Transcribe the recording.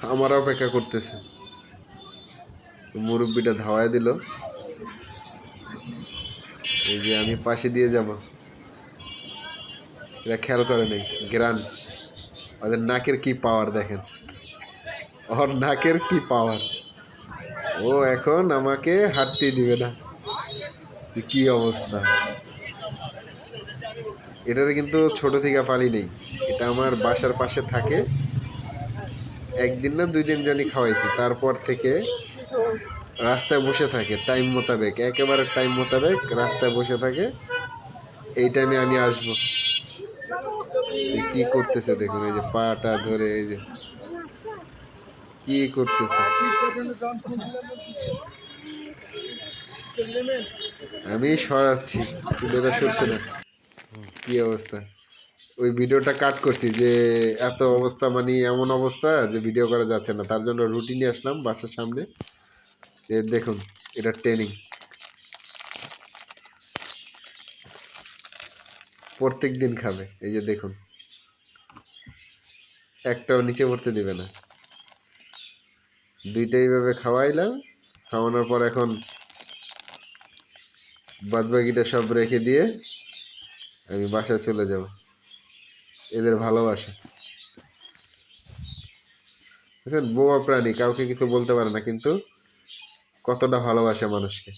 আমার অপেক্ষা করতেছে। মুরব্বিটা ধাওয়ায় দিল, এই যে আমি পাশে দিয়ে যাব। এরা খেয়াল করে নেই গ্রান, ওদের নাকের কি পাওয়ার দেখেন, ওর নাকের কি পাওয়ার। ও এখন আমাকে হাঁটতেই দিবে না, কি অবস্থা। এটারে কিন্তু ছোট থেকে পালি নেই, এটা আমার বাসার পাশে থাকে। একদিন না 2 দিন জানি খাওয়াইছি, তারপর থেকে রাস্তায় বসে থাকে টাইম মোতাবেক, একেবারে টাইম মোতাবেক রাস্তায় বসে থাকে। এই টাইমে আমি আসবো। কি করতেছে দেখুন, এই যে পাটা ধরে, এই যে কি করতেছে। আমি সরাচ্ছি কিন্তু এটা সরছে না। কি অবস্থা। ওই ভিডিওটা কাট করছি যে এত অবস্থা, মানে এমন অবস্থা যে ভিডিও করা যাচ্ছে না, তার জন্য রুটি নিয়ে আসলাম বাসার সামনে। দেখুন এটা ট্রেনিং, প্রত্যেক দিন খাবে। এই যে দেখুন, একটাও নিচে পড়তে দেবে না। দুইটাই ভাবে খাওয়াইলাম, খাওয়ানোর পর এখন বাদবাকিটা সব রেখে দিয়ে আমি বাসায় চলে যাব। এদের ভালোবাসা বুঝলেন, বোবা প্রাণী, কাউকে কিছু বলতে পারে না, কিন্তু কতটা ভালোবাসে মানুষকে।